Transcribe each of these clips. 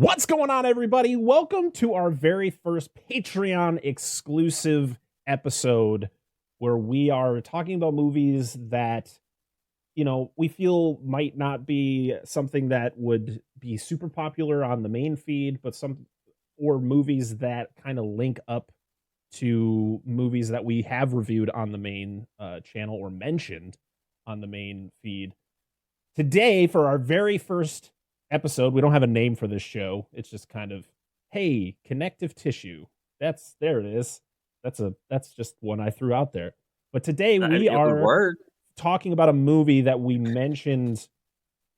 What's going on, everybody? Welcome to our very first Patreon exclusive episode where we are talking about movies that, we feel might not be something that would be super popular on the main feed, but or movies that kind of link up to movies that we have reviewed on the main channel or mentioned on the main feed. Today, for our very first episode, we don't have a name for this show. It's just kind of, hey, connective tissue. There it is. That's just one I threw out there. But today we are talking about a movie that we mentioned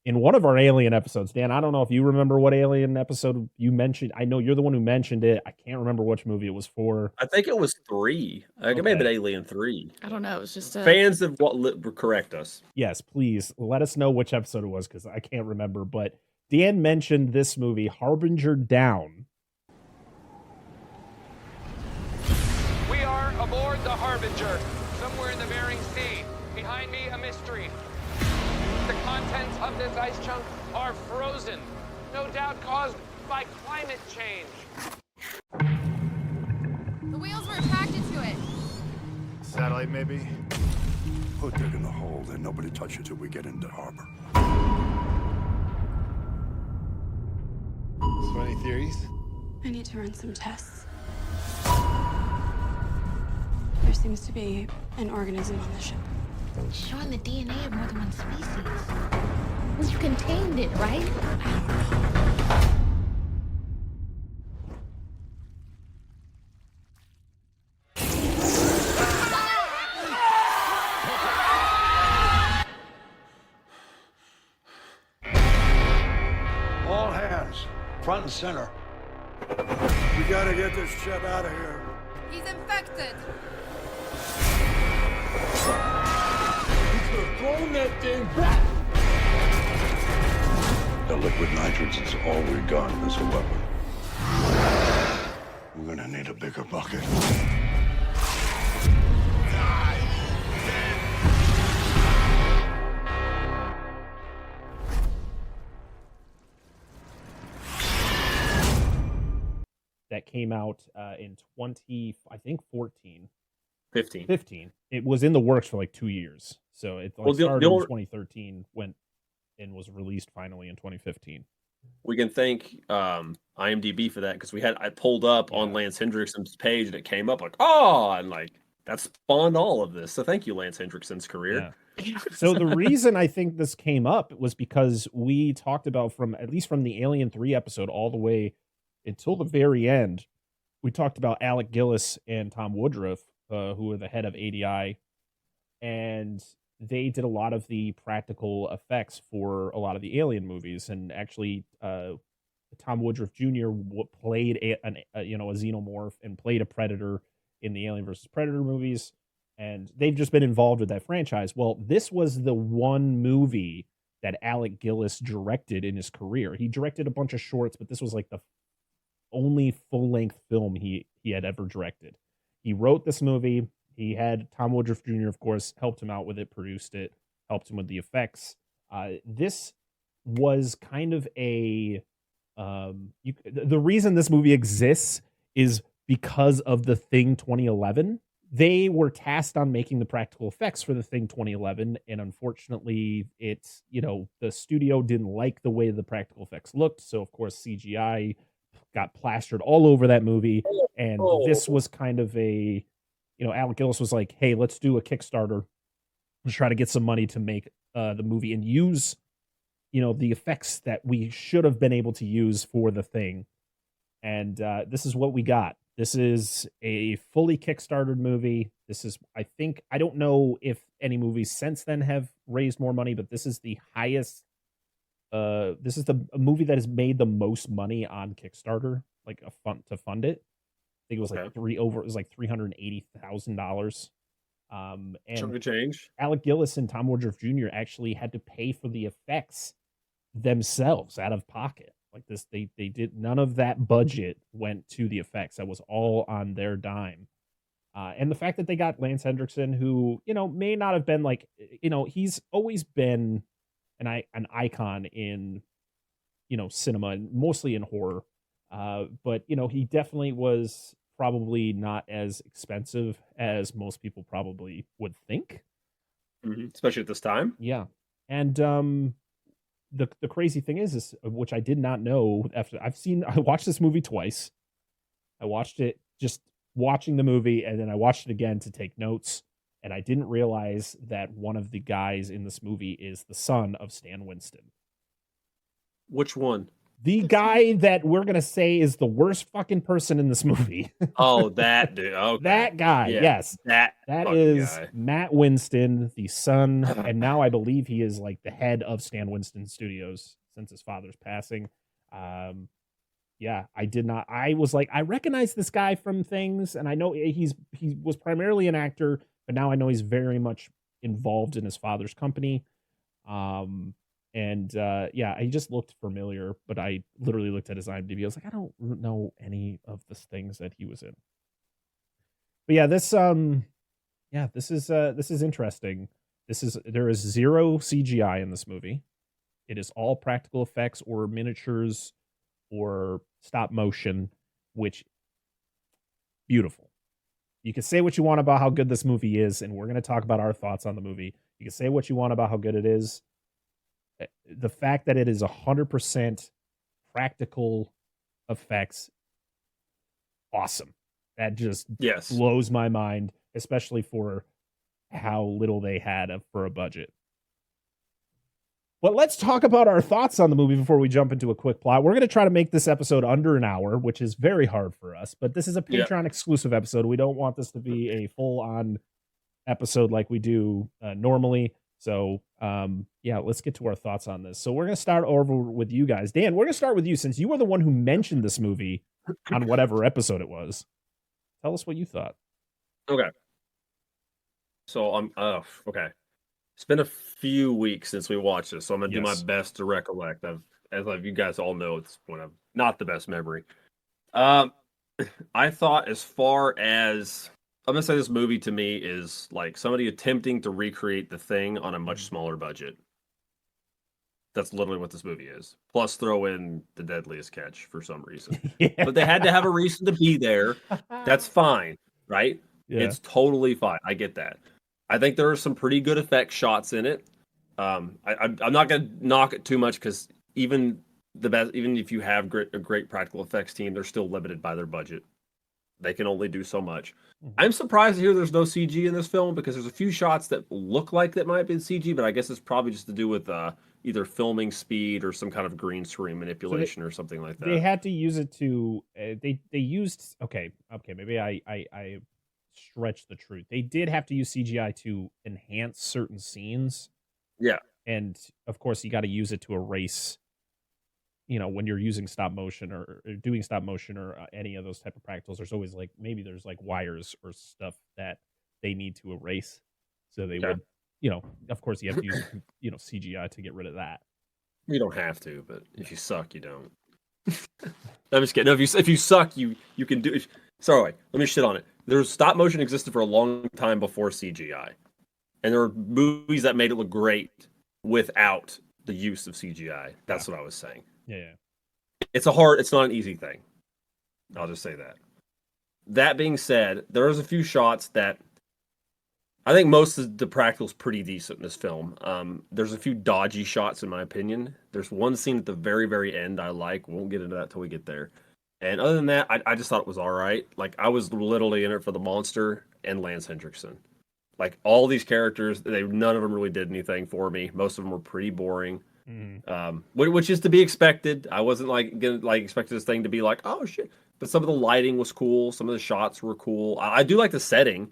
in one of our Alien episodes. Dan, I don't know if you remember what Alien episode you mentioned. I know you're the one who mentioned it. I can't remember which movie it was for. I think it was 3. It may have been Alien 3. I don't know. It was just fans of what correct us. Yes, please let us know which episode it was because I can't remember. But Dan mentioned this movie, Harbinger Down. We are aboard the Harbinger, somewhere in the Bering Sea. Behind me, a mystery. The contents of this ice chunk are frozen, no doubt caused by climate change. The wheels were attracted to it. Satellite, maybe? Put it in the hold and nobody touch it till we get into harbor. So any theories? I need to run some tests. There seems to be an organism on the ship. showing the DNA of more than one species. You contained it, right? I don't know. All hands, front and center. We gotta get this ship out of here. He's infected. Thrown that thing back! The liquid nitrogen is all we got as a weapon. We're gonna need a bigger bucket. That came out in 14. 15. It was in the works for like 2 years. So it started in 2013, went and was released finally in 2015. We can thank IMDb for that because I pulled up on Lance Hendrickson's page and it came up like, and that spawned all of this. So thank you, Lance Hendrickson's career. Yeah. So the reason I think this came up was because we talked about at least from the Alien 3 episode all the way until the very end, we talked about Alec Gillis and Tom Woodruff, who are the head of ADI, and they did a lot of the practical effects for a lot of the Alien movies. And actually, Tom Woodruff Jr. played a xenomorph and played a predator in the Alien versus Predator movies, and they've just been involved with that franchise. Well, this was the one movie that Alec Gillis directed in his career. He directed a bunch of shorts, but this was like the only full-length film he had ever directed. He wrote this movie. He had Tom Woodruff Jr., of course, helped him out with it, produced it, helped him with the effects. This was kind of the reason this movie exists is because of The Thing 2011. They were tasked on making the practical effects for The Thing 2011, and unfortunately, the studio didn't like the way the practical effects looked, so of course CGI got plastered all over that movie, and this was kind of Alec Gillis was like, hey, let's do a Kickstarter. Let's try to get some money to make the movie and use, the effects that we should have been able to use for The Thing. And this is what we got. This is a fully Kickstarted movie. I don't know if any movies since then have raised more money, but this is the highest. This is a movie that has made the most money on Kickstarter, to fund it. I think it was like $380,000. And Chunk of change. Alec Gillis and Tom Woodruff Jr. actually had to pay for the effects themselves out of pocket. Like this, they did none of that budget went to the effects. That was all on their dime. And the fact that they got Lance Hendrickson, who, may not have been he's always been an icon in, cinema, and mostly in horror. But he definitely was probably not as expensive as most people probably would think. Especially at this time. Yeah. And the crazy thing is which I did not know after I watched this movie twice. I watched it just watching the movie, and then I watched it again to take notes. And I didn't realize that one of the guys in this movie is the son of Stan Winston. Which one? The guy that we're going to say is the worst fucking person in this movie. Oh, that dude. Okay. That guy, Yeah, yes. That is guy. Matt Winston, the son, and now I believe he is like the head of Stan Winston Studios since his father's passing. Yeah, I was like, I recognize this guy from things, and I know he was primarily an actor, but now I know he's very much involved in his father's company. He just looked familiar, but I literally looked at his IMDb. I was like, I don't know any of the things that he was in. But yeah, this is interesting. There is zero CGI in this movie. It is all practical effects or miniatures or stop motion, which beautiful. You can say what you want about how good this movie is, and we're going to talk about our thoughts on the movie. You can say what you want about how good it is. The fact that it is 100% practical effects, awesome. That just blows my mind, especially for how little they had for a budget. But let's talk about our thoughts on the movie before we jump into a quick plot. We're going to try to make this episode under an hour, which is very hard for us, but this is a Patreon exclusive episode. We don't want this to be a full-on episode like we do normally. So, let's get to our thoughts on this. So we're going to start over with you guys. Dan, we're going to start with you since you were the one who mentioned this movie on whatever episode it was. Tell us what you thought. Okay. So okay. It's been a few weeks since we watched this, so I'm gonna do my best to recollect. As you guys all know, it's one of not the best memory. I thought, as far as I'm gonna say, this movie to me is like somebody attempting to recreate The Thing on a much smaller budget. That's literally what this movie is. Plus, throw in The Deadliest Catch for some reason. But they had to have a reason to be there. That's fine, right? Yeah. It's totally fine. I get that. I think there are some pretty good effect shots in it. I'm not going to knock it too much because even if you have a great practical effects team, they're still limited by their budget. They can only do so much. Mm-hmm. I'm surprised to hear there's no CG in this film because there's a few shots that look like that might be CG, but I guess it's probably just to do with either filming speed or some kind of green screen manipulation or something like that. They had to use it to they used maybe I stretch the truth. They did have to use CGI to enhance certain scenes. Yeah. And of course you got to use it to erase, when you're using stop motion or doing stop motion or any of those type of practicals, there's always there's wires or stuff that they need to erase. So they would, of course you have to use, CGI to get rid of that. You don't have to, but if you suck, you don't. I'm just kidding. No, if you suck, you can do it. Sorry, let me shit on it. There's stop motion existed for a long time before CGI. And there were movies that made it look great without the use of CGI. That's what I was saying. Yeah. It's not an easy thing. I'll just say that. That being said, there's a few shots that I think most of the practical's pretty decent in this film. There's a few dodgy shots in my opinion. There's one scene at the very, very end I like. Won't get into that till we get there. And other than that, I just thought it was all right. Like, I was literally in it for the monster and Lance Hendrickson. Like, all these characters, none of them really did anything for me. Most of them were pretty boring, which is to be expected. I wasn't expecting this thing to be like, oh shit. But some of the lighting was cool. Some of the shots were cool. I do like the setting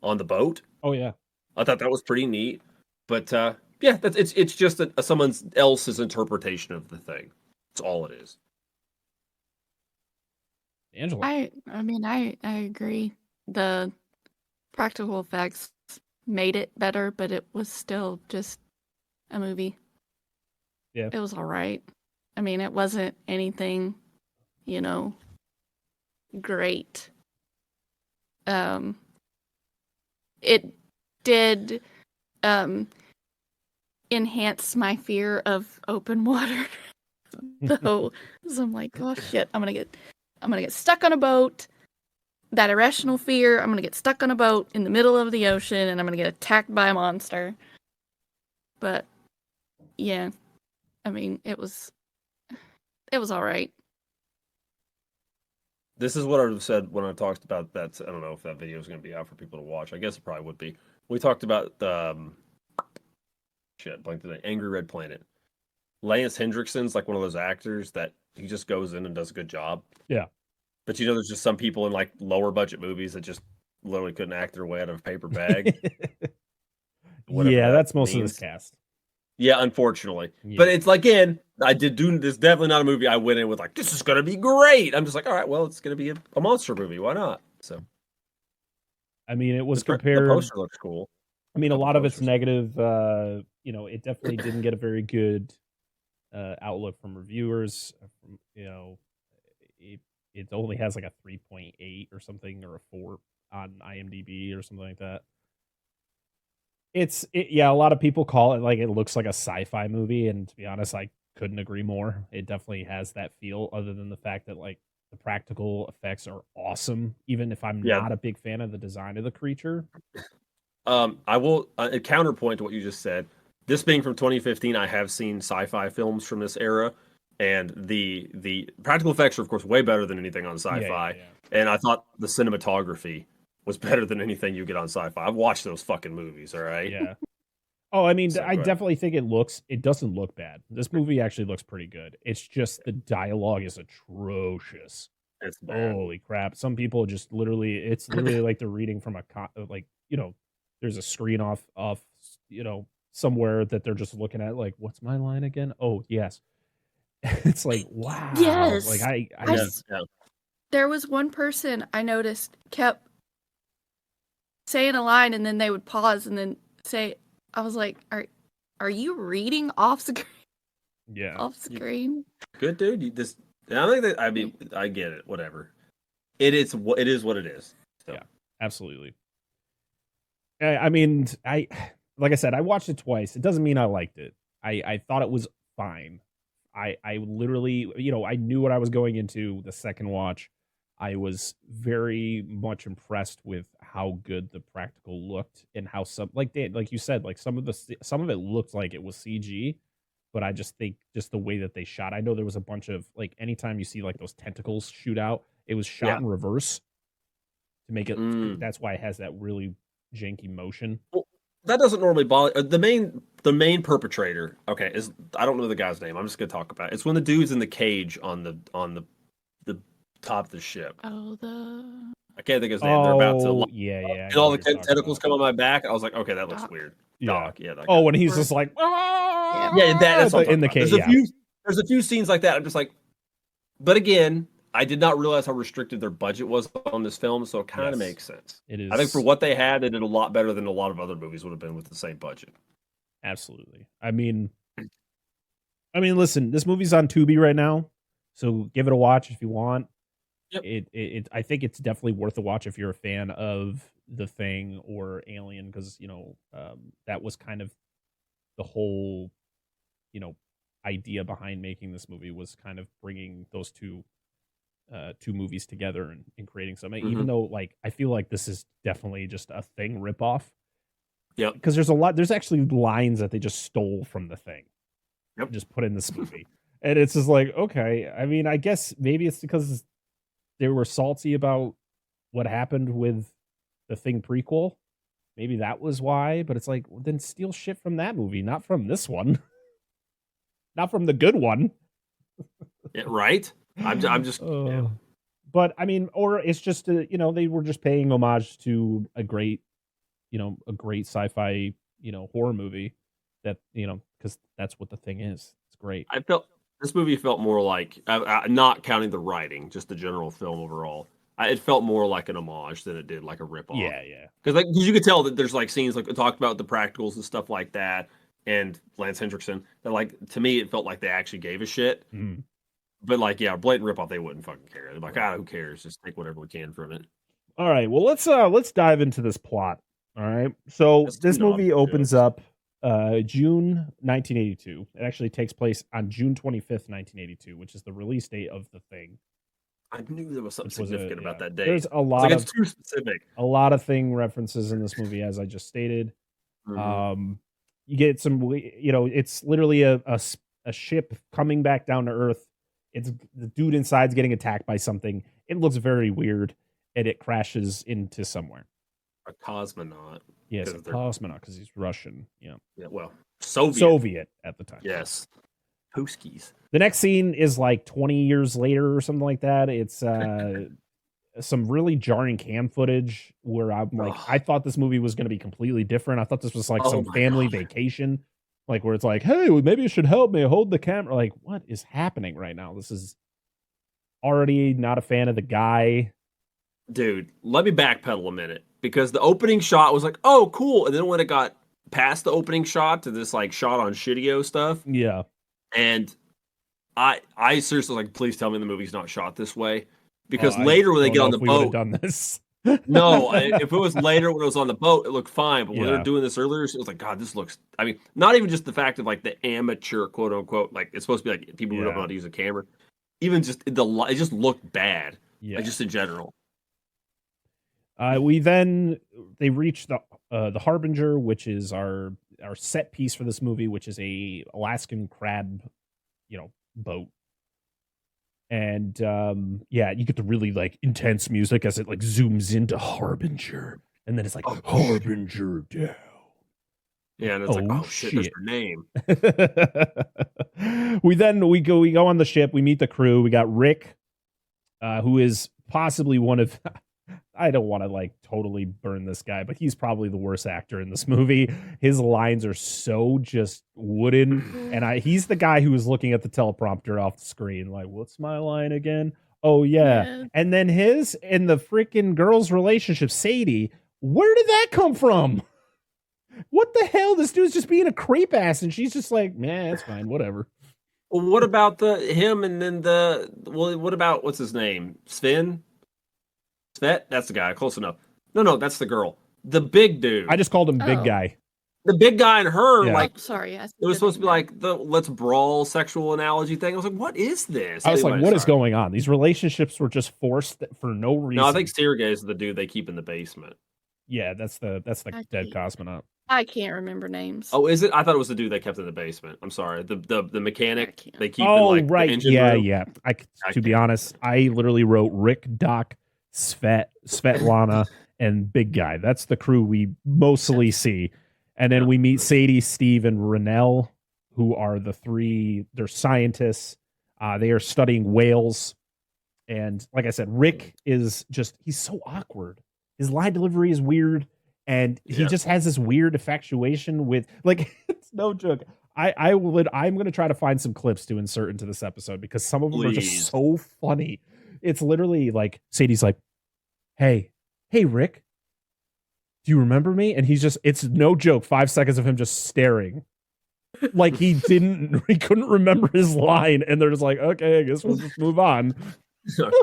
on the boat. Oh yeah, I thought that was pretty neat. But it's just someone else's interpretation of the thing. That's all it is. Angela. I agree. The practical effects made it better, but it was still just a movie. Yeah. It was all right. I mean, it wasn't anything, great. It did enhance my fear of open water. though. So I'm like, oh shit, I'm gonna get stuck on a boat. That irrational fear, I'm gonna get stuck on a boat in the middle of the ocean, and I'm gonna get attacked by a monster. But yeah, I mean, it was all right. This is what I said when I talked about that. I don't know if that video is going to be out for people to watch. I guess it probably would be. We talked about blanked the Angry Red Planet. Lance Hendrickson's like one of those actors that he just goes in and does a good job. Yeah. But there's just some people in like lower budget movies that just literally couldn't act their way out of a paper bag. Yeah, that's most of this cast. Yeah, unfortunately. Yeah. But it's like, again, this definitely not a movie I went in with like, this is going to be great. I'm just like, all right, well, it's going to be a monster movie. Why not? So, I mean, it was compared. The poster looks cool. I mean, a lot of it's negative. It definitely didn't get a very good outlook from reviewers. It only has like a 3.8 or something, or a 4 on IMDb or something like that. A lot of people call it like it looks like a sci-fi movie, and to be honest, I couldn't agree more. It definitely has that feel, other than the fact that like the practical effects are awesome, even if I'm not a big fan of the design of the creature. I will a counterpoint to what you just said. This being from 2015, I have seen sci-fi films from this era, and the practical effects are of course way better than anything on sci-fi. And I thought the cinematography was better than anything you get on sci-fi. I've watched those fucking movies, all right? Yeah. Oh, I mean, I definitely think it doesn't look bad. This movie actually looks pretty good. It's just the dialogue is atrocious. It's bad. Holy crap. Some people just it's literally like they're reading from there's a screen off somewhere that they're just looking at, like, what's my line again? Oh, yes. It's like, wow. Yes. Like there was one person I noticed kept saying a line, and then they would pause and then say, I was like, are you reading off screen? Yeah. Off screen. Good dude. I get it. Whatever. It is what it is. So. Yeah, absolutely. I mean, like I said, I watched it twice. It doesn't mean I liked it. I thought it was fine. I literally, I knew what I was going into the second watch. I was very much impressed with how good the practical looked, and how like you said, like some of it looked like it was CG, but I just think just the way that they shot. I know there was a bunch of like, anytime you see like those tentacles shoot out, it was shot in reverse to make it. That's why it has that really janky motion. Well, that doesn't normally bother the main perpetrator. Okay, is I don't know the guy's name. I'm just gonna talk about it. It's when the dude's in the cage on the top of the ship. I can't think of his name. They're about to and all the tentacles come on my back. I was like, okay, that looks weird. Doc, when he's just like, that's in the cage. There's a few scenes like that. I'm just like, but again, I did not realize how restricted their budget was on this film, so it kind of makes sense. It is. I think for what they had, they did a lot better than a lot of other movies would have been with the same budget. Absolutely. I mean, listen, this movie's on Tubi right now, so give it a watch if you want. Yep. I think it's definitely worth a watch if you're a fan of The Thing or Alien, because that was kind of the whole idea behind making this movie, was kind of bringing those two movies together and creating something. Even though like I feel like this is definitely just a Thing ripoff. Yeah, because there's actually lines that they just stole from The Thing. Yep, just put in this movie, and it's just like, okay. I mean, I guess maybe it's because they were salty about what happened with the Thing prequel. Maybe that was why, but it's like, well, then steal shit from that movie, not from this one. Not from the good one. Yeah, right? I'm just But I mean, or it's just they were just paying homage to a great sci-fi, horror movie that, because that's what The Thing is. It's great. I felt this movie felt more like, not counting the writing, just the general film overall. It felt more like an homage than it did like a ripoff. Yeah. Because you could tell that there's like scenes like we talked about the practicals and stuff like that, and Lance Hendrickson. That like to me it felt like they actually gave a shit. But like blatant ripoff, they wouldn't fucking care. They're like, who cares? Just take whatever we can from it. All right, well let's dive into this plot. All right, so this movie opens up June 1982. It actually takes place on June 25th, 1982, which is the release date of The Thing. I knew there was something significant about that date. There's a lot it's too specific. A lot of Thing references in this movie, as I just stated. Mm-hmm. You get some, it's literally a ship coming back down to Earth. It's the dude inside's getting attacked by something. It looks very weird, and it crashes into somewhere. A cosmonaut. Yes, a cosmonaut, because he's Russian. Yeah. Yeah. Well, Soviet at the time. Yes. Puskies. The next scene is like 20 years later or something like that. It's some really jarring cam footage where I'm like, I thought this movie was going to be completely different. I thought this was like some family vacation, like where it's like, hey, maybe you should help me hold the camera. Like, what is happening right now? This is already not a fan of the guy. Dude, let me backpedal a minute, because the opening shot was like, oh, cool. And then when it got past the opening shot to this like shot on Shitio stuff. Yeah. And I seriously was like, please tell me the movie's not shot this way. Because later when they get on the boat, done this. No, if it was later when it was on the boat, it looked fine. But when they were doing this earlier, it was like, God, this looks. I mean, not even just the fact of like the amateur quote unquote, like it's supposed to be like people who don't know how to use a camera. Even just it just looked bad. Yeah, like just in general. They reach the Harbinger, which is our set piece for this movie, which is a Alaskan crab, boat. And you get the really like intense music as it like zooms into Harbinger, and then it's like Harbinger down. Yeah, and it's like, oh shit, there's her name. we go on the ship. We meet the crew. We got Rick, who is possibly one of. I don't want to like totally burn this guy, but he's probably the worst actor in this movie. His lines are so just wooden, and he's the guy who was looking at the teleprompter off the screen, like, "What's my line again?" Oh yeah. And then his and the freaking girl's relationship, Sadie. Where did that come from? What the hell? This dude's just being a creep ass, and she's just like, "Man, it's fine, whatever." Well, what about him and then what about what's his name? Sven? That's the guy. Close enough. No, that's the girl. The big dude. I just called him big guy. The big guy and her, like, sorry. It was supposed to be like the let's brawl sexual analogy thing. I was like, what is this? I was like, what is going on? These relationships were just forced for no reason. No, I think Sergey is the dude they keep in the basement. Yeah, that's the dead cosmonaut. I can't remember names. Oh, is it? I thought it was the dude they kept in the basement. I'm sorry. The mechanic they keep in like right. The engine room. Yeah. To be honest, I literally wrote Rick, Doc, Svetlana, and Big Guy. That's the crew we mostly see. And then we meet Sadie, Steve, and Renell, who are they're scientists. They are studying whales. And like I said, Rick is he's so awkward. His line delivery is weird. And he just has this weird infatuation with, like, it's no joke. I'm going to try to find some clips to insert into this episode because some of them are just so funny. It's literally like Sadie's like, hey, Rick, do you remember me? And it's no joke. 5 seconds of him just staring like he couldn't remember his line. And they're just like, okay, I guess we'll just move on.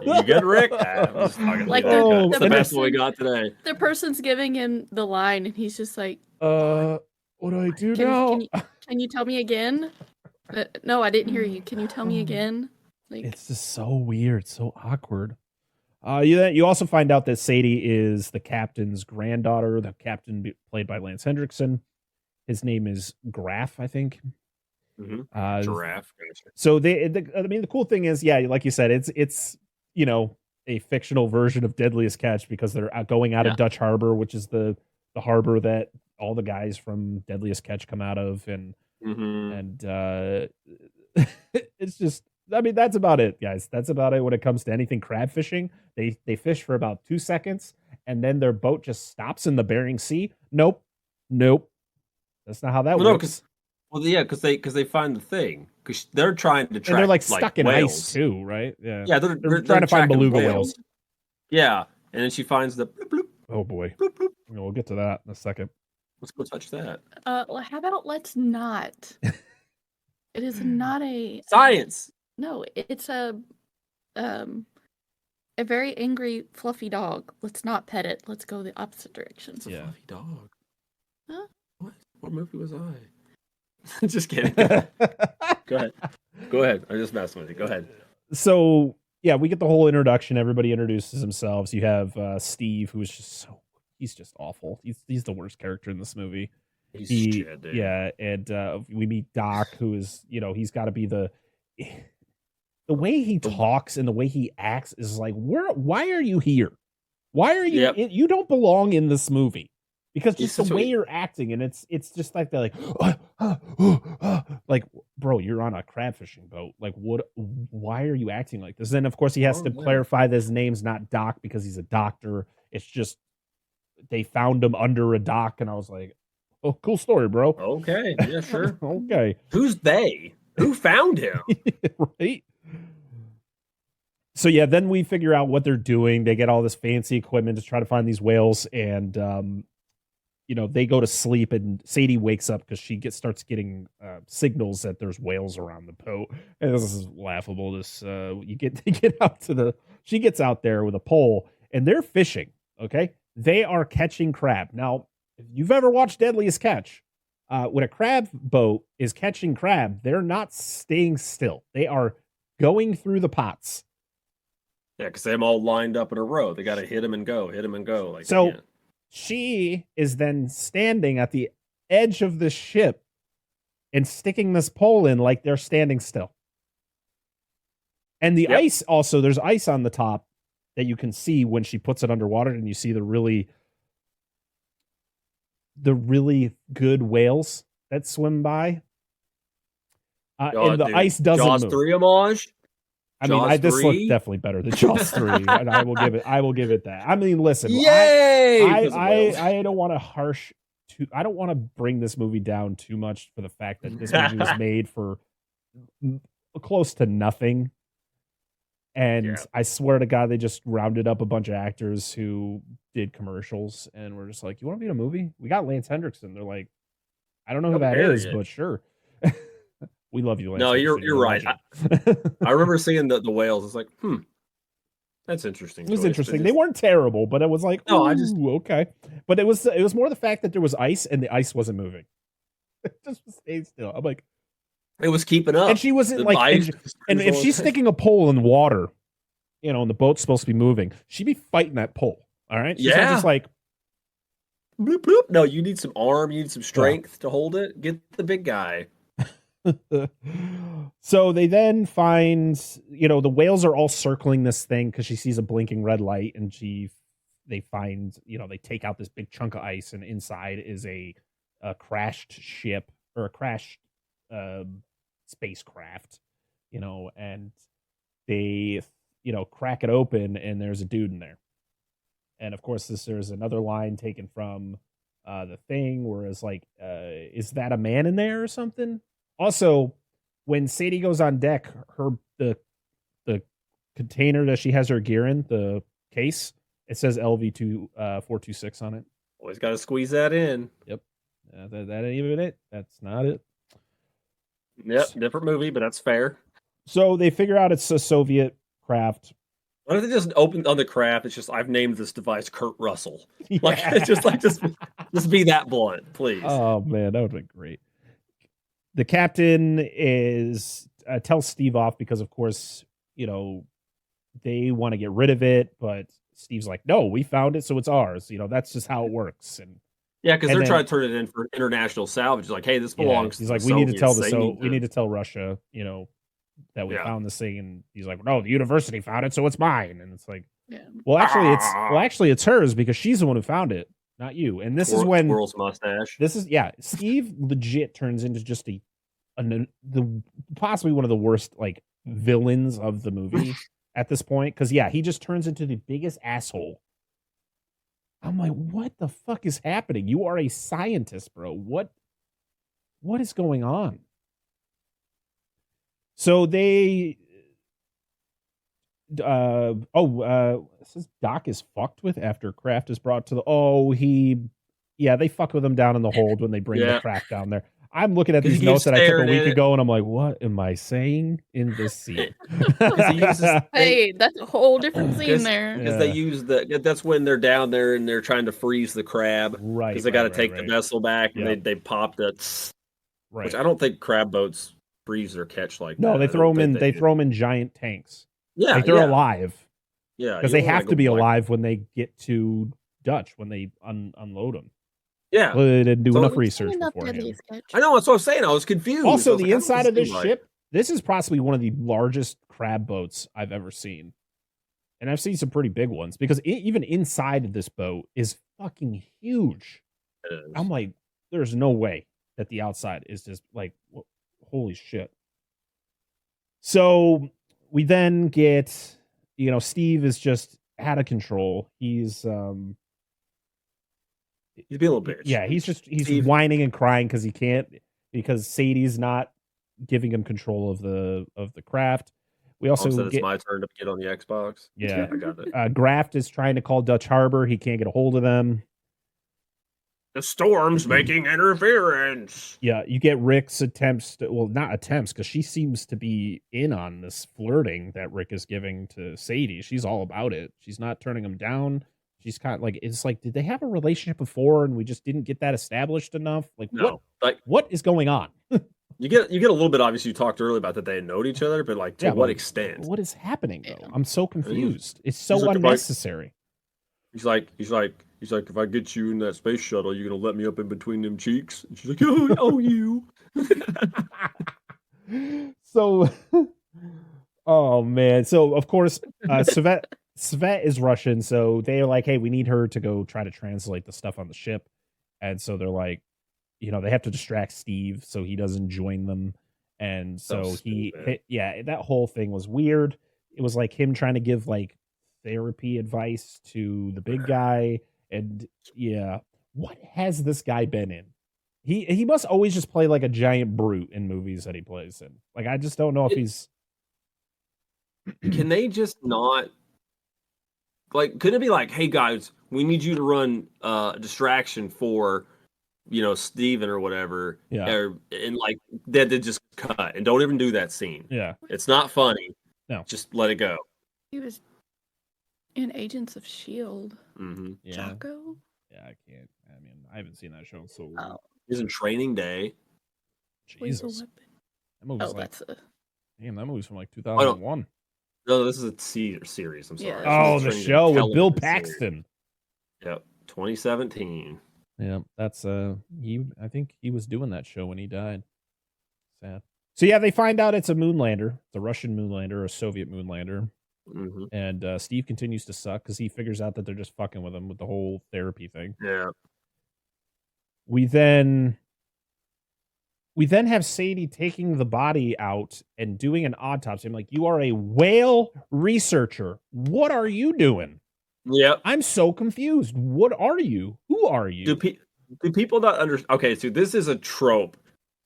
You get Rick. Like the best one we got today. The person's giving him the line and he's just like, what do I do now? Can you tell me again? No, I didn't hear you. Can you tell me again? Like, it's just so weird, so awkward. You also find out that Sadie is the captain's granddaughter. The captain played by Lance Hendrickson. His name is Graf, I think. Mm-hmm. Giraffe. So the cool thing is, like you said, it's a fictional version of Deadliest Catch because they're going out of Dutch Harbor, which is the harbor that all the guys from Deadliest Catch come out of, and it's just. I mean, that's about it, guys. That's about it when it comes to anything crab fishing. They fish for about 2 seconds, and then their boat just stops in the Bering Sea. Nope. That's not how that works. Because they find the thing. Because they're trying to track. And they're like stuck in whales. ice too, right? Yeah. Yeah, they're trying to find beluga whales. Yeah, and then she finds the bloop, bloop. Oh boy. Bloop, bloop. We'll get to that in a second. Let's go touch that. How about let's not? It is not a science. No, it's a very angry, fluffy dog. Let's not pet it. Let's go the opposite direction. It's a fluffy dog. Huh? What? What movie was I? Just kidding. Go ahead. I'm just messing with you. Go ahead. So yeah, we get the whole introduction. Everybody introduces themselves. You have Steve, who is just he's just awful. He's the worst character in this movie. He's shit, dude. Yeah, and we meet Doc, who is, he's got to be the way he talks and the way he acts is like, why are you here? Why are you? You don't belong in this movie because just the way you're acting, and it's just like they're like, like, bro, you're on a crab fishing boat. Like, what? Why are you acting like this? Then of course he has to clarify that his name's not Doc because he's a doctor. It's just they found him under a dock, and I was like, oh, cool story, bro. Okay, yeah, sure. Okay, who's they? Who found him? Right. So yeah, then we figure out what they're doing. They get all this fancy equipment to try to find these whales, and they go to sleep. And Sadie wakes up because she starts getting signals that there's whales around the boat. And this is laughable. They get out she gets out there with a pole, and they're fishing. Okay, they are catching crab. Now, if you've ever watched Deadliest Catch, when a crab boat is catching crab, they're not staying still. They are going through the pots. Yeah, because they have them all lined up in a row. They got to hit them and go. Like, so she is then standing at the edge of the ship and sticking this pole in like they're standing still. And the ice also, there's ice on the top that you can see when she puts it underwater, and you see the really good whales that swim by. And the ice doesn't Jaws move. 3 homage? This looked definitely better than Jaws 3, and I will give it that. I mean, listen, yay! I don't want to I don't want to bring this movie down too much for the fact that this movie was made for close to nothing. And I swear to God, they just rounded up a bunch of actors who did commercials, and we're just like, you want to be in a movie? We got Lance Hendrickson. They're like, I don't know who that is, but sure. We love you, Lance. No, you're right. I remember seeing the whales. It's like, that's interesting. It was interesting. They weren't terrible, but it was like, okay. But it was more the fact that there was ice and the ice wasn't moving. It just stayed still. I'm like, it was keeping up. And she wasn't and if she's sticking a pole in water, and the boat's supposed to be moving, she'd be fighting that pole. All right. She's not just like, bloop, bloop. No, you need some arm. You need some strength to hold it. Get the big guy. So they then find, the whales are all circling this thing because she sees a blinking red light, and they find, they take out this big chunk of ice, and inside is a crashed ship or a crashed spacecraft, and they, crack it open, and there's a dude in there. And of course, there's another line taken from the thing where it's like, is that a man in there or something? Also, when Sadie goes on deck, the container that she has her gear in, the case, it says LV426 on it. Always got to squeeze that in. Yep. That ain't even it. That's not it. Yep, different movie, but that's fair. So they figure out it's a Soviet craft. Why don't they just open on the craft? It's just, I've named this device Kurt Russell. Like, it's just like, just be that blunt, please. Oh, man, that would have been great. The captain tells Steve off because, of course, they want to get rid of it, but Steve's like, no, we found it, so it's ours. That's just how it works. And because they're trying to turn it in for international salvage. It's like, hey, this belongs. He's like, we need to tell we need to tell Russia, that we found this thing. And he's like, no, the university found it, so it's mine. And it's like, well, actually, it's hers because she's the one who found it, not you. And this is when squirrel's mustache. Steve legit turns into just possibly one of the worst villains of the movie at this point, because he just turns into the biggest asshole. I'm like, what the fuck is happening? You are a scientist, bro. What is going on? So they says Doc is fucked with after Kraft is brought to the they fuck with him down in the hold when they bring the craft down there. I'm looking at these notes that I took a week ago, and I'm like, what am I saying in this scene? Hey, that's a whole different scene there. Because they use that's when they're down there and they're trying to freeze the crab. Right. Because they got to take the vessel back, and they pop that. Right. Which I don't think crab boats freeze or catch like that. No, they throw them in. They throw them in giant tanks. Yeah, like they're alive. Yeah, because they have to be alive when they get to Dutch when they unload them. Yeah, well, they didn't do enough research beforehand. I know, that's what I was saying. I was confused. Also, the inside of this ship, this is possibly one of the largest crab boats I've ever seen. And I've seen some pretty big ones because even inside of this boat is fucking huge. I'm like, there's no way that the outside is just like, holy shit. So we then get, Steve is just out of control. He's being a little bitch. Yeah, he's whining and crying because Sadie's not giving him control of the craft. We also said it's my turn to get on the Xbox. Yeah, I got it. Graft is trying to call Dutch Harbor. He can't get a hold of them. The storm's making interference. Yeah, you get Rick's not attempts, because she seems to be in on this flirting that Rick is giving to Sadie. She's all about it. She's not turning him down. She's kind of like, it's like, did they have a relationship before and we just didn't get that established enough? Like, no, what is going on? You get a little bit, obviously, you talked earlier about that they know each other, but like, to what extent? What is happening, though? I'm so confused. It's so unnecessary. He's like, if I get you in that space shuttle, you're going to let me up in between them cheeks? And she's like, oh, you. So, oh, man. So, of course, Svet is Russian, so they're like, hey, we need her to go try to translate the stuff on the ship. And so they're like, they have to distract Steve so he doesn't join them. And so that whole thing was weird. It was like him trying to give like therapy advice to the big guy. And what has this guy been in? He must always just play like a giant brute in movies that he plays in. Like, I just don't know if he's. Can they just not? Like, could it be like, hey guys, we need you to run a distraction for, Steven or whatever. Yeah. And like that they just cut and don't even do that scene. Yeah. It's not funny. No. Just let it go. He was in Agents of S.H.I.E.L.D. Mm-hmm. Yeah. Jocko? Yeah, I can't. I mean, I haven't seen that show in so long. Oh. He's in Training Day. Jesus. That movie's that movie's from like 2001. No, this is a series. I'm sorry. Yeah. Oh, the show with Bill Paxton. Series. Yep, 2017. Yeah, that's I think he was doing that show when he died. Sad. So yeah, they find out it's a moonlander. It's a Russian moonlander, a Soviet moonlander. Mm-hmm. And Steve continues to suck because he figures out that they're just fucking with him with the whole therapy thing. Yeah. We then have Sadie taking the body out and doing an autopsy. I'm like, you are a whale researcher. What are you doing? Yep. I'm so confused. What are you? Who are you? Do people not understand? Okay, so this is a trope.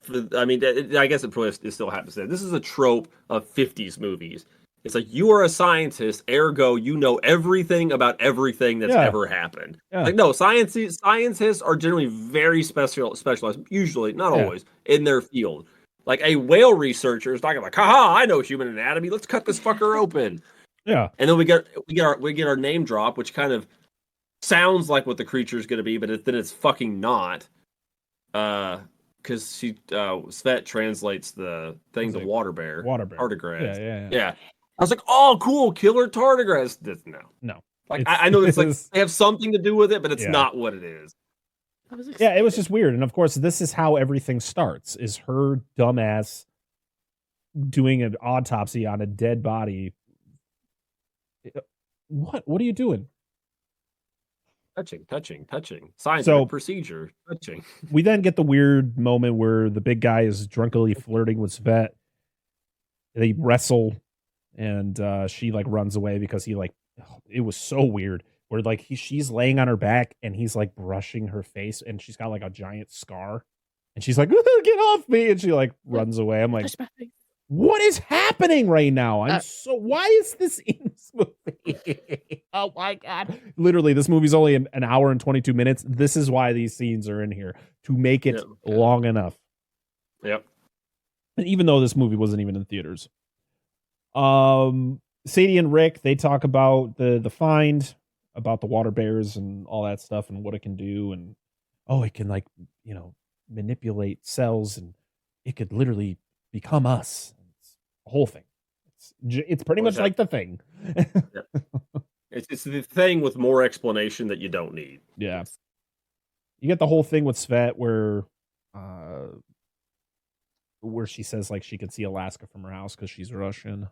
I guess it probably still happens. This is a trope of 50s movies. It's like, you are a scientist, ergo you know everything about everything that's ever happened. Yeah. Like, no, scientists are generally very specialized, usually, not always, in their field. Like, a whale researcher is talking like, haha, I know human anatomy, let's cut this fucker open. Yeah. And then we get our name drop, which kind of sounds like what the creature is going to be, but then it's fucking not. Because Svet translates the thing to water bear. Tardigrade. Yeah. I was like, oh, cool, killer tardigrade. No. Like, I know it's like they have something to do with it, but it's not what it is. Yeah, it was just weird. And of course, this is how everything starts, is her dumbass doing an autopsy on a dead body. What are you doing? Touching. Scientific procedure. Touching. We then get the weird moment where the big guy is drunkenly flirting with Svet. They wrestle, and she like runs away because it was so weird. Where like she's laying on her back and he's like brushing her face, and she's got like a giant scar, and she's like, "Get off me!" And she like runs away. I'm like, what is happening right now? Why is this in this movie? Oh my God. Literally, this movie's only an hour and 22 minutes. This is why these scenes are in here, to make it long enough. Yep. And even though this movie wasn't even in theaters. Sadie and Rick, they talk about the find, about the water bears and all that stuff and what it can do. And, it can, like, manipulate cells and it could literally become us. It's a whole thing. It's pretty much like the Thing. It's the Thing with more explanation that you don't need. Yeah. You get the whole thing with Svet where she says, like, she can see Alaska from her house because she's Russian.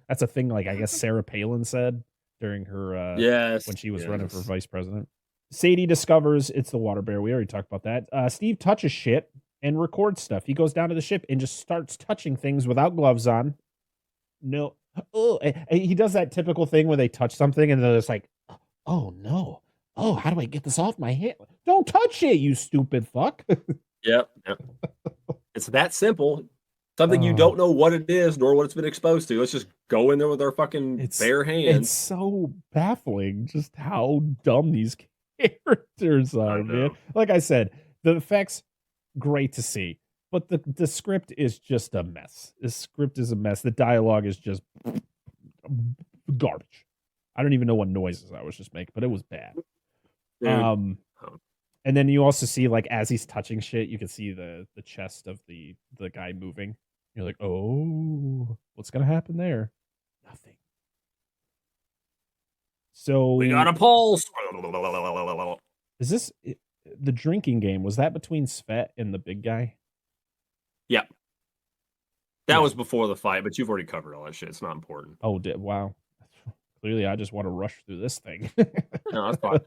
That's a thing, like, I guess Sarah Palin said during her when she was running for vice president. Sadie discovers it's the water bear. We already talked about that. Steve touches shit and records stuff. He goes down to the ship and just starts touching things without gloves on. No. Oh, he does that typical thing where they touch something and they're just like, oh no. Oh, how do I get this off my hand? Don't touch it, you stupid fuck. Yep. It's that simple. Something you don't know what it is nor what it's been exposed to. Let's just go in there with our fucking bare hands. It's so baffling just how dumb these characters are, man. Like I said, the effects, great to see. But the script is just a mess. The script is a mess. The dialogue is just garbage. I don't even know what noises I was just making, but it was bad. And then you also see, like, as he's touching shit, you can see the chest of the guy moving. You're like, oh, what's gonna happen there? Nothing. So we got a pulse. Is this the drinking game? Was that between Svet and the big guy? Yeah. That was before the fight, but you've already covered all that shit. It's not important. Oh, wow. Clearly, I just want to rush through this thing. No, that's fine.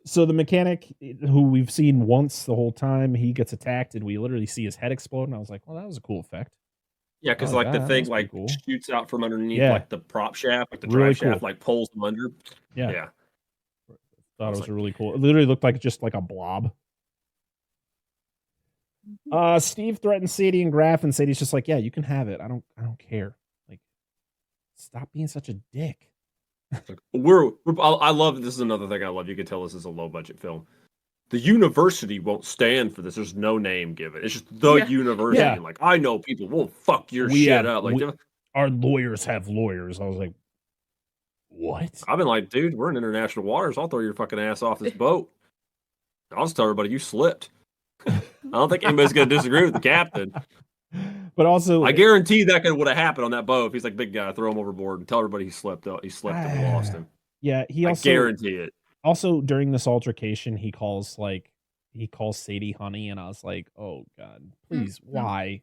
So the mechanic, who we've seen once the whole time, he gets attacked, and we literally see his head explode. And I was like, well, that was a cool effect. Yeah, because the thing like cool. Shoots out from underneath like the prop shaft, like the drive shaft, like pulls them under. Yeah. Thought it was really cool. It literally looked like just like a blob. Steve threatens Sadie and Graf, and Sadie's just like, yeah, you can have it. I don't care. Like, stop being such a dick. I love this is another thing I love. You can tell this is a low budget film. The university won't stand for this. There's no name given. It's just the university. Yeah. Like, I know people will fuck your shit up. Like, our lawyers have lawyers. I was like, what? I've been like, dude, we're in international waters. I'll throw your fucking ass off this boat. I'll just tell everybody you slipped. I don't think anybody's going to disagree with the captain. But also, I guarantee that would have happened on that boat. If he's like, big guy, throw him overboard and tell everybody he slipped and we lost him. Yeah, I guarantee it. Also, during this altercation, he calls Sadie honey, and I was like, oh god, please, why?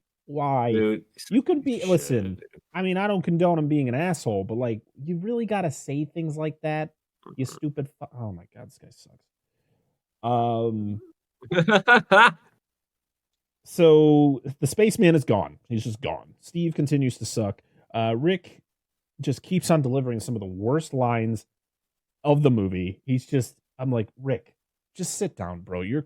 Dude, you can be listen. I mean, I don't condone him being an asshole, but like, you really got to say things like that, you stupid. Oh my god, this guy sucks. So the spaceman is gone. He's just gone. Steve continues to suck. Rick just keeps on delivering some of the worst lines of the movie. I'm like, Rick, just sit down, bro. You're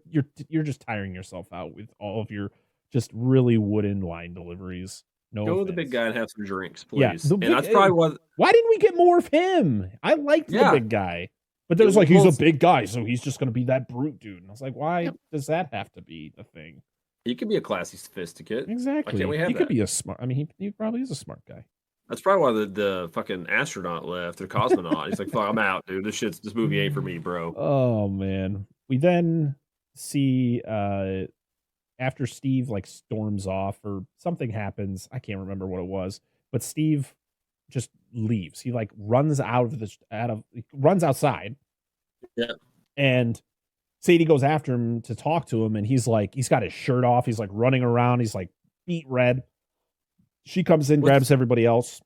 just tiring yourself out with all of your just really wooden line deliveries. No Go offense. with the big guy and have some drinks, please. Yeah, and that's probably why didn't we get more of him? I liked the big guy. But there's like, he's a big guy, so he's just going to be that brute dude. And I was like, why does that have to be the thing? He could be a classy sophisticate. Exactly. Why can't we have he that? Could be a smart. I mean, he probably is a smart guy. That's probably why the fucking astronaut left, or cosmonaut. He's like, fuck, I'm out, dude. This movie ain't for me, bro. Oh man. We then see after Steve like storms off or something happens. I can't remember what it was, but Steve just leaves. He like runs runs outside. Yeah. And Sadie goes after him to talk to him, and he's got his shirt off. He's like running around. He's like beet red. She comes in, grabs everybody else.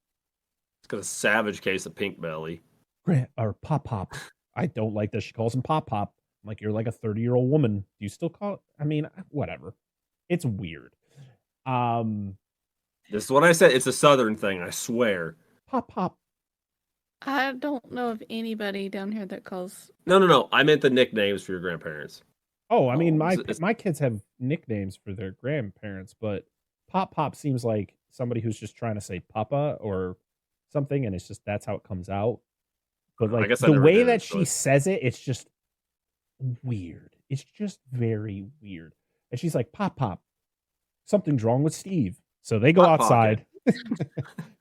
It's got a savage case of pink belly. Or Pop Pop. I don't like that she calls him Pop Pop. I'm like, you're like a 30-year-old woman. Do you still call it? I mean, whatever. It's weird. This is what I said. It's a Southern thing, I swear. Pop Pop. I don't know of anybody down here that calls. No. I meant the nicknames for your grandparents. Oh, I mean, my kids have nicknames for their grandparents, but Pop Pop seems like somebody who's just trying to say Papa or something, and it's just that's how it comes out. But like the way that she says it, it's just weird. It's just very weird. And she's like, Pop, something's wrong with Steve. So they go Hot outside.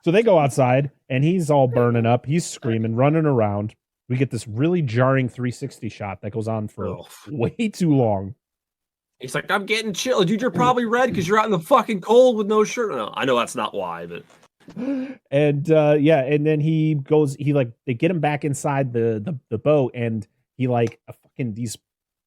So they go outside, and he's all burning up. He's screaming, running around. We get this really jarring 360 shot that goes on for way too long. He's like, I'm getting chilled. Dude, you're probably red because you're out in the fucking cold with no shirt. No, I know that's not why, but. And and then they get him back inside the boat, and he these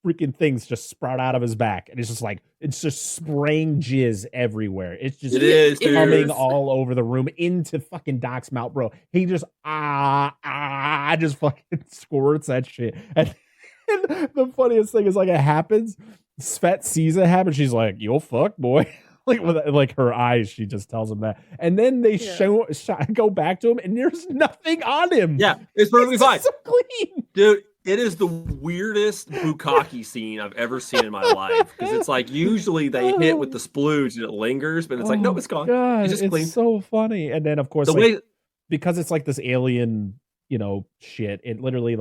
freaking things just sprout out of his back, and it's just spraying jizz everywhere. It's just coming all over the room into fucking Doc's mouth, bro. He just just fucking squirts that shit. And the funniest thing is, it happens. Svet sees it happen. She's like, "You'll fuck, boy." With her eyes, she just tells him that, and then they go back to him, and there's nothing on him. Yeah, it's perfectly fine. So clean, dude. It is the weirdest bukkake scene I've ever seen in my life, because it's usually they hit with the splooge and it lingers, but it's nope, it's gone. God, it's just clean. It's so funny. And then of course, because it's this alien, shit, it literally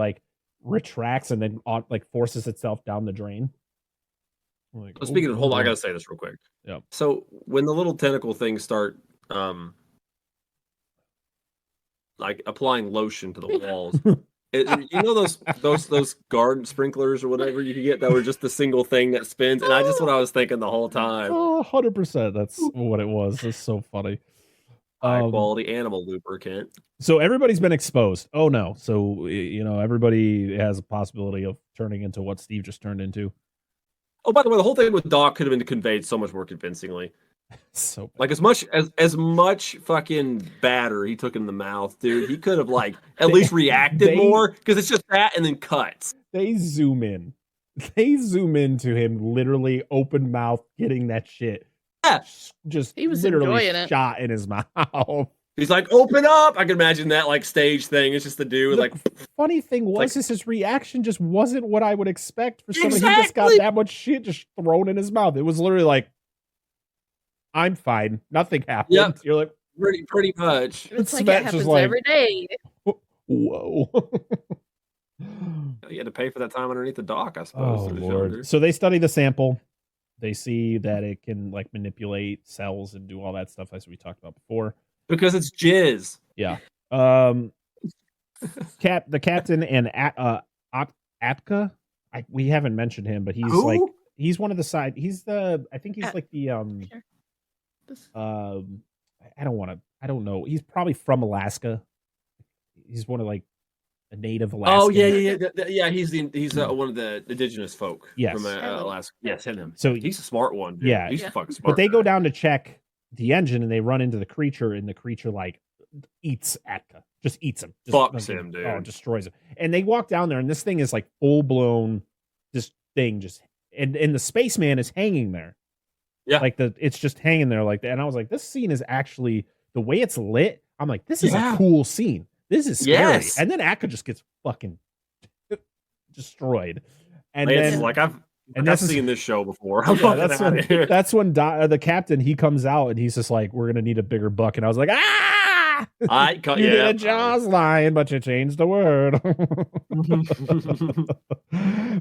retracts and then forces itself down the drain. Speaking of, hold on, I gotta say this real quick. Yeah. So when the little tentacle things start, applying lotion to the walls, those garden sprinklers or whatever you could get that were just the single thing that spins, and that's what I was thinking the whole time. 100%. That's what it was. It's so funny. High quality animal lubricant. So everybody's been exposed. Oh no! So everybody has a possibility of turning into what Steve just turned into. Oh, by the way, the whole thing with Doc could have been conveyed so much more convincingly. So bad. as much fucking batter he took in the mouth, dude, he could have at least reacted more, because it's just that and then cuts. They zoom in to him literally open mouth getting that shit. Yeah, just he was literally enjoying it. Shot in his mouth. He's like, open up. I can imagine that stage thing. It's just the dude. The funny thing was, his reaction just wasn't what I would expect for someone. Exactly. He just got that much shit just thrown in his mouth. It was literally I'm fine. Nothing happened. Yep. You're like, pretty much. It's it happens every day. Whoa. You had to pay for that time underneath the dock, I suppose. Oh, Lord. So they study the sample. They see that it can manipulate cells and do all that stuff as we talked about before. Because it's jizz. Yeah. The captain and Apka. We haven't mentioned him, but he's Who? He's one of the side. He's the. I think he's I don't know. He's probably from Alaska. He's one of a native Alaskan. Oh yeah. He's one of the indigenous folk. Yes. From Alaska. Yes, him. So he's a smart one. Dude. Yeah, he's fucking smart. But they go down to check the engine, and they run into the creature, and the creature eats Atka. Just eats him. Fucks him, dude. Oh, destroys him. And they walk down there, and this thing is full blown. This thing just and the spaceman is hanging there. Yeah, it's just hanging there like that. And I was like, this scene is actually the way it's lit. I'm like, this is a cool scene. This is scary. Yes. And then Atka just gets fucking destroyed. And Lance, then I've seen this show before. That's when the captain, he comes out and he's just like, we're gonna need a bigger buck. And I was like, you did a Jaws line, but you changed the word.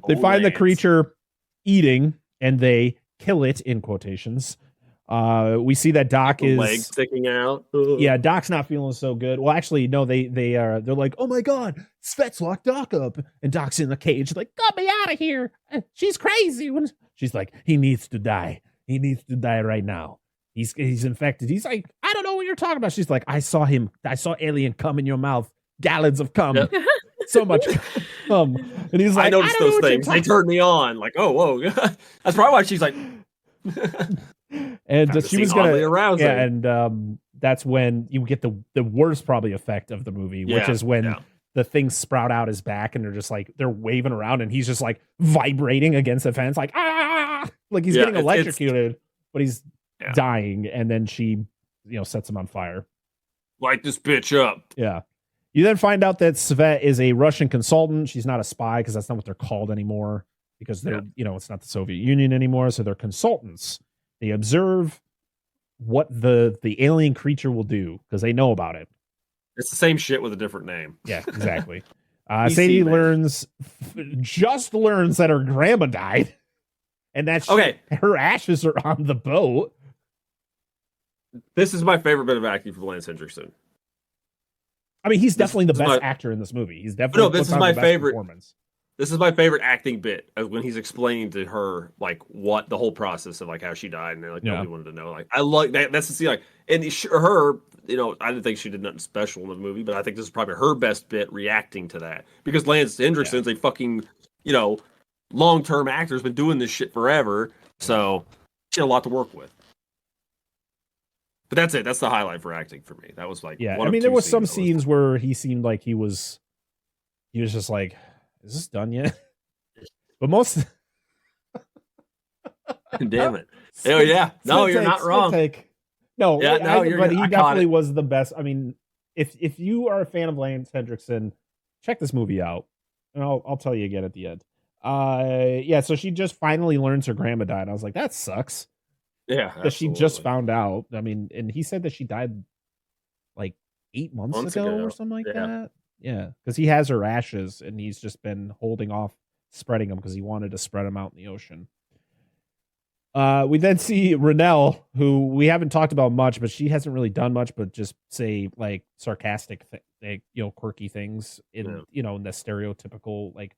They find the creature eating, and they kill it in quotations. We see that Doc is leg sticking out. Yeah, Doc's not feeling so good. Well, actually, no, they're like, oh my god, Svet's locked Doc up, and Doc's in the cage, like, get me out of here. She's crazy. She's like, he needs to die. He needs to die right now. He's infected. He's like, I don't know what you're talking about. She's like, I saw alien cum in your mouth, gallons of cum. Yep. So much cum. And he's like, I noticed those things. They turned me on. Like, oh, whoa. That's probably why she's like. And she was gonna arousing. Yeah, and that's when you get the worst probably effect of the movie, which is when the things sprout out his back, and they're just they're waving around, and he's just vibrating against the fence, like he's getting electrocuted, but he's dying. And then she sets him on fire. Light this bitch up. Yeah. You then find out that Svet is a Russian consultant. She's not a spy, because that's not what they're called anymore, because they're it's not the Soviet Union anymore, so they're consultants. They observe what the alien creature will do, because they know about it. It's the same shit with a different name. Yeah, exactly. Sadie learns that her grandma died. and that's Okay. her ashes are on the boat. This is my favorite bit of acting from Lance Henriksen. I mean, he's definitely the best actor in this movie. He's definitely this is my favorite performance. This is my favorite acting bit when he's explaining to her like what the whole process of like how she died, and like nobody wanted to know. Like I like that. That's the scene. Like and her, you know, I didn't think she did nothing special in the movie, but I think this is probably her best bit reacting to that because Lance Henriksen's a fucking, you know, long-term actor, has been doing this shit forever, so she had a lot to work with. But that's it. That's the highlight for acting for me. That was like, I mean, there was some scenes where he seemed like he was just like, is this done yet? But most, damn it! Oh yeah, no, you're not wrong. No, but he definitely was the best. I mean, if you are a fan of Lance Henriksen, check this movie out, and I'll tell you again at the end. So she just finally learns her grandma died. I was like, that sucks. Yeah, that she just found out. I mean, and he said that she died like 8 months ago or something like that. Yeah, because he has her ashes, and he's just been holding off spreading them because he wanted to spread them out in the ocean. We then see Renelle, who we haven't talked about much, but she hasn't really done much, but just say like sarcastic, quirky things in in the stereotypical like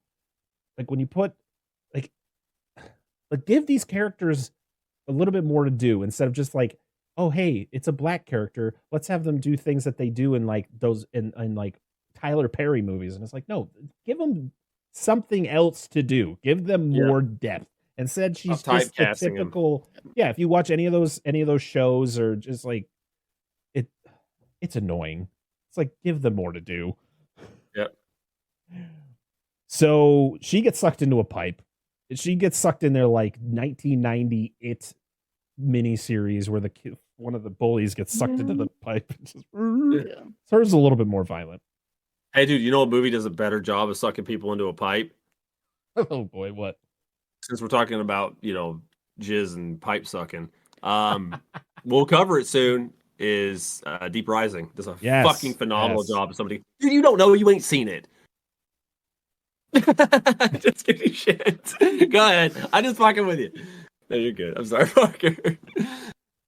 when you put like give these characters a little bit more to do instead of just like, oh hey, it's a black character, let's have them do things that they do in like those in like Tyler Perry movies. And it's like, no, give them something else to do, give them more depth. Instead she's just the typical if you watch any of those shows or just like it's annoying. It's like, give them more to do. So she gets sucked into a pipe. She gets sucked in there like 1990 It miniseries where one of the bullies gets sucked into the pipe. So hers is a little bit more violent. Hey, dude, you know a movie does a better job of sucking people into a pipe? Oh boy, what? Since we're talking about, jizz and pipe sucking, we'll cover it soon. Is Deep Rising does a fucking phenomenal job of somebody. Dude, you don't know, you ain't seen it. Just give me shit. Go ahead. I'm just fucking with you. No, you're good. I'm sorry, Parker.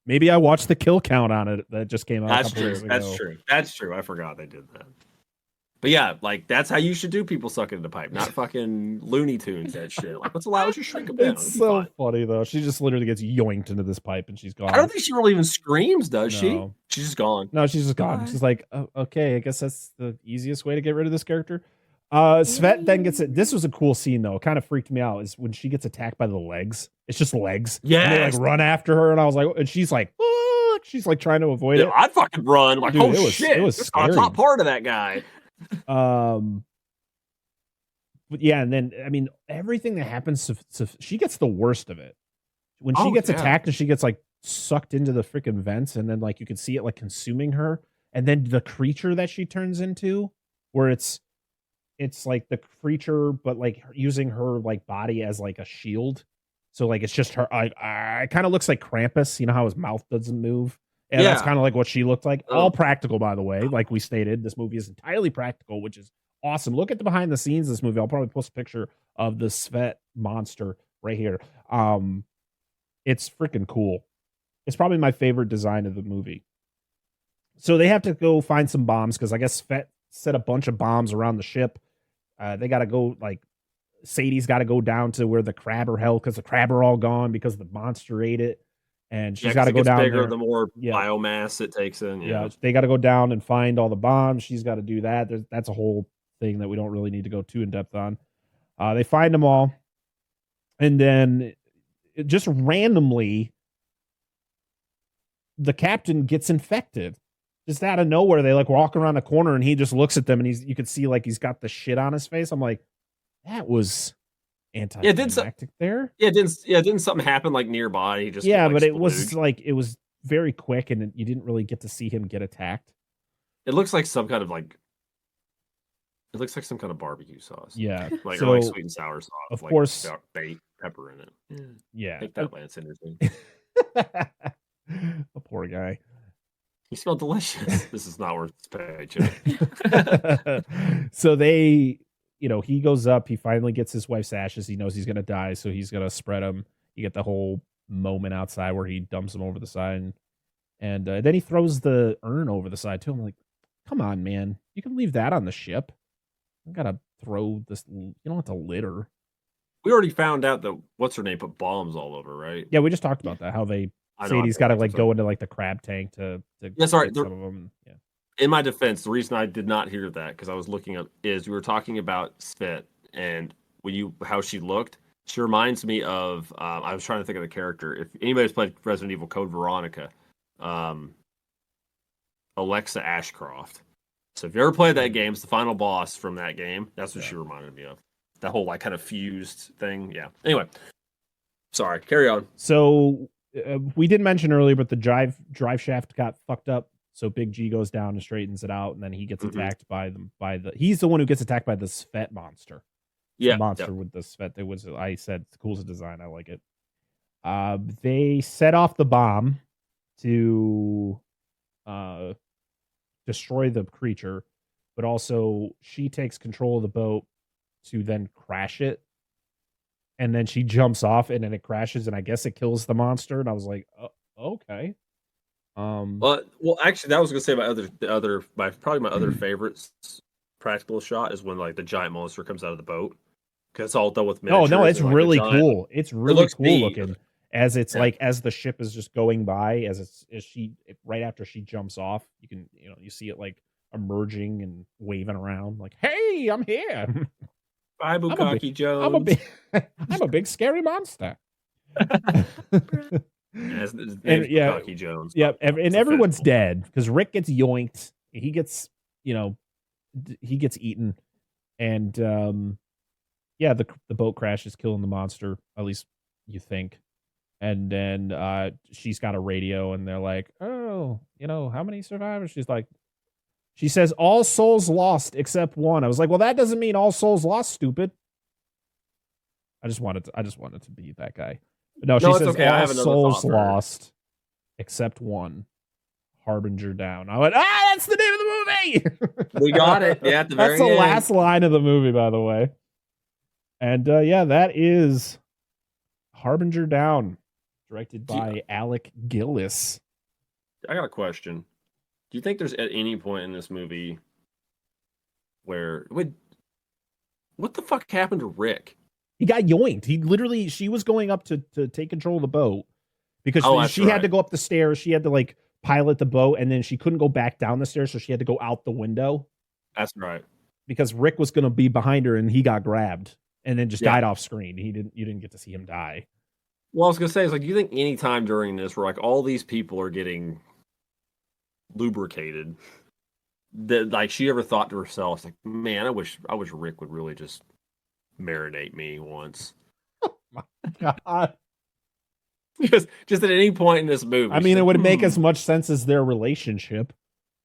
Maybe I watched the kill count on it that just came out. That's true. That's true. I forgot they did that. But yeah, like that's how you should do people sucking in the pipe, not fucking Looney Tunes that shit. Like, let's allow you shrink them down. It's so funny though. She just literally gets yoinked into this pipe and she's gone. I don't think she really even screams, does she? She's just gone. No, she's just gone. She's like, oh, okay, I guess that's the easiest way to get rid of this character. Svet then gets it. This was a cool scene though. It kind of freaked me out. Is when she gets attacked by the legs. It's just legs. Yeah, and they like run after her, and I was like, and she's like, fuck. She's like trying to avoid it. I'd fucking run. Like, dude, shit! It was scary. On top part of that guy. But yeah, and then I mean, everything that happens to she gets the worst of it when she gets attacked and she gets like sucked into the freaking vents, and then like you can see it like consuming her, and then the creature that she turns into, where it's like the creature, but like using her like body as like a shield. So like it's just her. I kind of looks like Krampus. You know how his mouth doesn't move. And that's kind of like what she looked like. All practical, by the way. Like we stated, this movie is entirely practical, which is awesome. Look at the behind the scenes of this movie. I'll probably post a picture of the Svet monster right here. It's freaking cool. It's probably my favorite design of the movie. So they have to go find some bombs because I guess Svet set a bunch of bombs around the ship. They got to go, like, Sadie's got to go down to where the crab are held because the crab are all gone because the monster ate it. And she's got to go down bigger, there. The more biomass it takes in. Yeah, they got to go down and find all the bombs. She's got to do that. That's a whole thing that we don't really need to go too in depth on. They find them all. And then just randomly, the captain gets infected. Just out of nowhere, they like walk around a corner and he just looks at them and you can see like he's got the shit on his face. I'm like, that was anticlimactic there. Didn't something happen like nearby? He just but it was like it was very quick and you didn't really get to see him get attacked. It looks like some kind of some kind of barbecue sauce. Yeah, like sweet and sour sauce. Of like course, baked pepper in it. Yeah, take that, Lance Henderson. A poor guy. He smelled delicious. This is not worth his paycheck. So they, he goes up. He finally gets his wife's ashes. He knows he's going to die, so he's going to spread them. You get the whole moment outside where he dumps him over the side, and then he throws the urn over the side too. I'm like, come on, man, you can leave that on the ship. You gotta throw this. You don't have to litter. We already found out that what's her name put bombs all over, right? Yeah, we just talked about that. How Sadie's got to like go into like the crab tank to sorry, get some of them. Yeah. In my defense, the reason I did not hear that because I was looking up is we were talking about Svet and how she looked. She reminds me of I was trying to think of the character. If anybody's played Resident Evil Code Veronica, Alexa Ashcroft. So if you ever played that game, it's the final boss from that game. That's what she reminded me of. That whole like kind of fused thing. Yeah. Anyway, sorry. Carry on. So we didn't mention earlier, but the drive shaft got fucked up. So Big G goes down and straightens it out, and then he gets attacked by he's the one who gets attacked by the Svet monster. Yeah, the monster with the Svet. It was, I said, it's the coolest design. I like it. They set off the bomb to destroy the creature, but also she takes control of the boat to then crash it, and then she jumps off, and then it crashes, and I guess it kills the monster. And I was like, oh, okay. Well, actually, that was gonna say my other favorite practical shot is when like the giant monster comes out of the boat because it's all done with miniatures. Oh no, it's and, like, really cool. It's really cool neat. looking as it's like as the ship is just going by as she right after she jumps off. You see it like emerging and waving around like, "Hey, I'm here." Bye, Bukaki Jones. I'm a big scary monster. His and Bukaki Jones. Yeah, and everyone's dead because Rick gets yoinked. He gets, he gets eaten, and the boat crashes, killing the monster. At least you think. And then she's got a radio, and they're like, "Oh, how many survivors?" She says, "All souls lost except one." I was like, "Well, that doesn't mean all souls lost, stupid." I just wanted to be that guy. But no, she says okay. all souls lost except one. Harbinger down. I went, that's the name of the movie. We got it. Yeah, at the very That's the end. last line of the movie, by the way. And that is Harbinger Down, directed by Alec Gillis. I got a question. Do you think there's at any point in this movie where what the fuck happened to Rick? He got yoinked. She was going up to take control of the boat because she had to go up the stairs. She had to like pilot the boat, and then she couldn't go back down the stairs, so she had to go out the window. That's right. Because Rick was going to be behind her, and he got grabbed and then just died off screen. You didn't get to see him die. Well, I was gonna say, it's like, you think any time during this where like all these people are getting lubricated, that like she ever thought to herself, like, man, I wish Rick would really just marinate me once. Oh my God. Because just at any point in this movie, I mean, it would make as much sense as their relationship.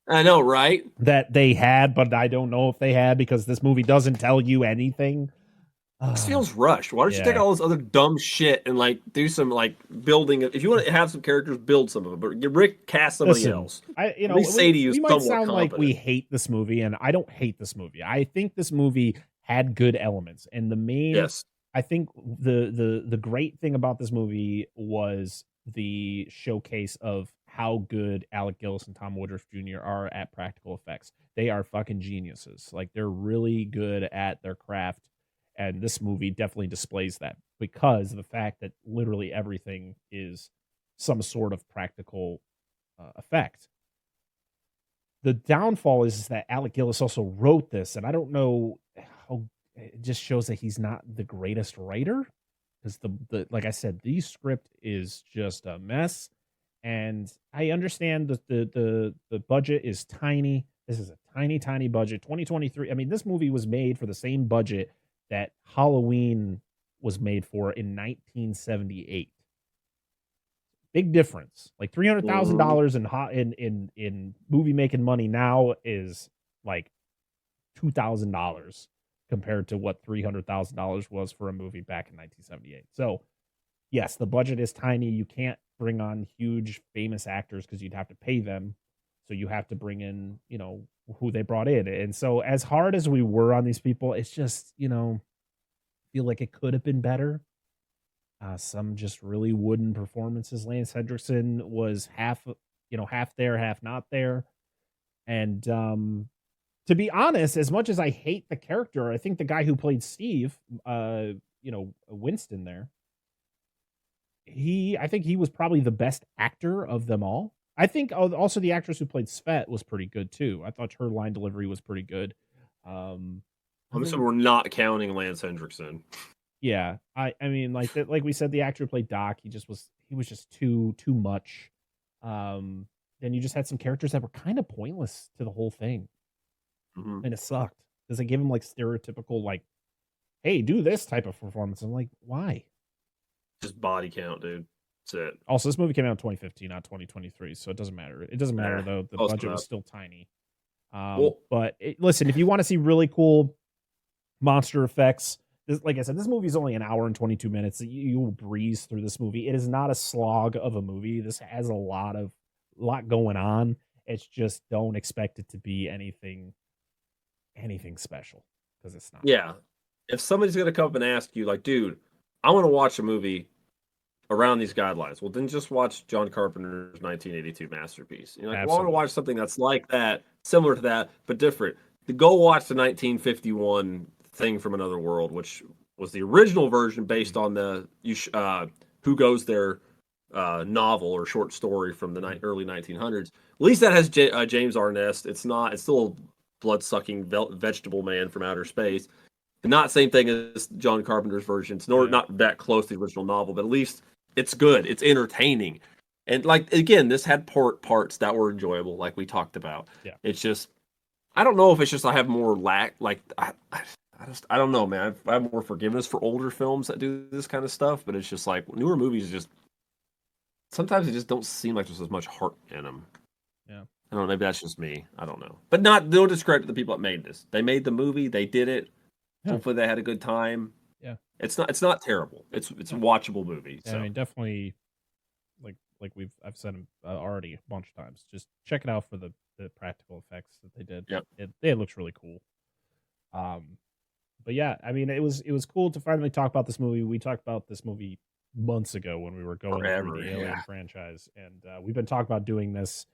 I know, right? That they had, but I don't know if they had because this movie doesn't tell you anything. This feels rushed. Why don't you take all this other dumb shit and like do some like building? If you want to have some characters, build some of them. But get Rick, cast somebody else. We might sound like we hate this movie, and I don't hate this movie. I think this movie had good elements, and the main, I think the great thing about this movie was the showcase of how good Alec Gillis and Tom Woodruff Jr. are at practical effects. They are fucking geniuses. Like, they're really good at their craft. And this movie definitely displays that because of the fact that literally everything is some sort of practical effect. The downfall is that Alec Gillis also wrote this, and I don't know how it just shows that he's not the greatest writer because the like I said, the script is just a mess. And I understand that the budget is tiny. This is a tiny budget. 2023. I mean, this movie was made for the same budget that Halloween was made for in 1978. Big difference. Like $300,000 in movie making money now is like $2,000 compared to what $300,000 was for a movie back in 1978. So, yes, the budget is tiny. You can't bring on huge famous actors because you'd have to pay them. So you have to bring in, who they brought in. And so as hard as we were on these people, it's just, feel like it could have been better. some just really wooden performances. Lance Hendrickson was half there, half not there. And to be honest, as much as I hate the character, I think the guy who played Steve, Winston there, I think he was probably the best actor of them all. I think also the actress who played Svet was pretty good too. I thought her line delivery was pretty good. So we're not counting Lance Hendrickson. Yeah, I mean, like we said, the actor who played Doc, he was just too much. Then you just had some characters that were kind of pointless to the whole thing, and it sucked because they gave him like stereotypical like, "Hey, do this type of performance." I'm like, why? Just body count, dude. That's it. Also, this movie came out in 2015, not 2023, so it doesn't matter. It doesn't matter though. The budget was still tiny. But listen, if you want to see really cool monster effects, like I said, this movie is only an hour and 22 minutes. You will breeze through this movie. It is not a slog of a movie. This has a lot going on. It's just don't expect it to be anything special because it's not. Yeah. If somebody's gonna come up and ask you, like, dude, I want to watch a movie around these guidelines, well, then just watch John Carpenter's 1982 masterpiece. You know, like, I want to watch something that's like that, similar to that, but different. To go watch the 1951 Thing from Another World, which was the original version based on the Who Goes There novel or short story from the early 1900s. At least that has James Arness. It's still a blood-sucking vegetable man from outer space. And not same thing as John Carpenter's version. It's not that close to the original novel, but at least it's good. It's entertaining. And like, again, this had parts that were enjoyable, like we talked about. Yeah. It's just, I don't know if it's just I have more I don't know, man. I have more forgiveness for older films that do this kind of stuff, but it's just like newer movies sometimes they just don't seem like there's as much heart in them. Yeah. I don't know, maybe that's just me. I don't know. But no discredit to the people that made this. They made the movie, they did it. Yeah. Hopefully they had a good time. Yeah. It's not terrible. It's a watchable movie. Yeah, so. I mean, definitely like I've said already a bunch of times. Just check it out for the practical effects that they did. Yep. It looks really cool. But yeah, I mean, it was cool to finally talk about this movie. We talked about this movie months ago when we were going through the Alien franchise, and we've been talking about doing this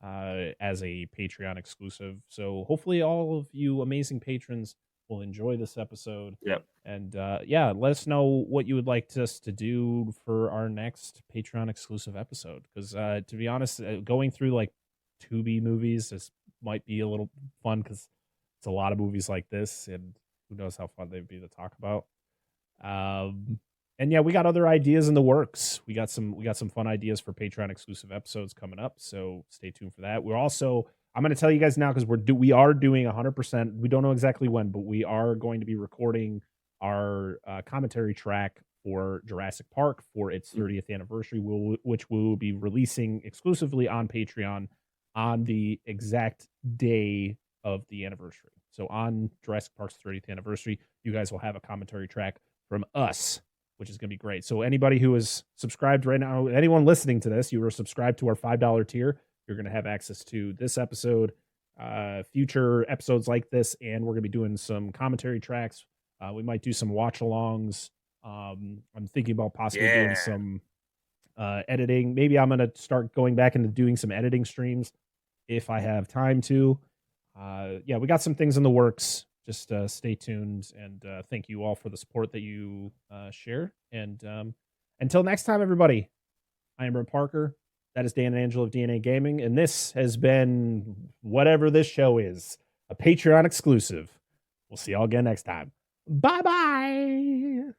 as a Patreon exclusive. So hopefully all of you amazing patrons will enjoy this episode. Yep. And let us know what you would like us to do for our next Patreon exclusive episode. Because to be honest, going through like Tubi movies, this might be a little fun because it's a lot of movies like this, and who knows how fun they'd be to talk about. And yeah, we got other ideas in the works. We got some fun ideas for Patreon exclusive episodes coming up, so stay tuned for that. I'm going to tell you guys now because we are doing 100%. We don't know exactly when, but we are going to be recording our commentary track for Jurassic Park for its 30th anniversary, which we will be releasing exclusively on Patreon on the exact day of the anniversary. So on Jurassic Park's 30th anniversary, you guys will have a commentary track from us, which is going to be great. So anybody who is subscribed right now, anyone listening to this, you are subscribed to our $5 tier, you're going to have access to this episode, future episodes like this, and we're going to be doing some commentary tracks. We might do some watch-alongs. I'm thinking about possibly doing some editing. Maybe I'm going to start going back into doing some editing streams if I have time to. We got some things in the works. Just stay tuned, and thank you all for the support that you share. And until next time, everybody, I am Brent Parker. That is Dan and Angela of DNA Gaming, and this has been whatever this show is, a Patreon exclusive. We'll see y'all again next time. Bye-bye!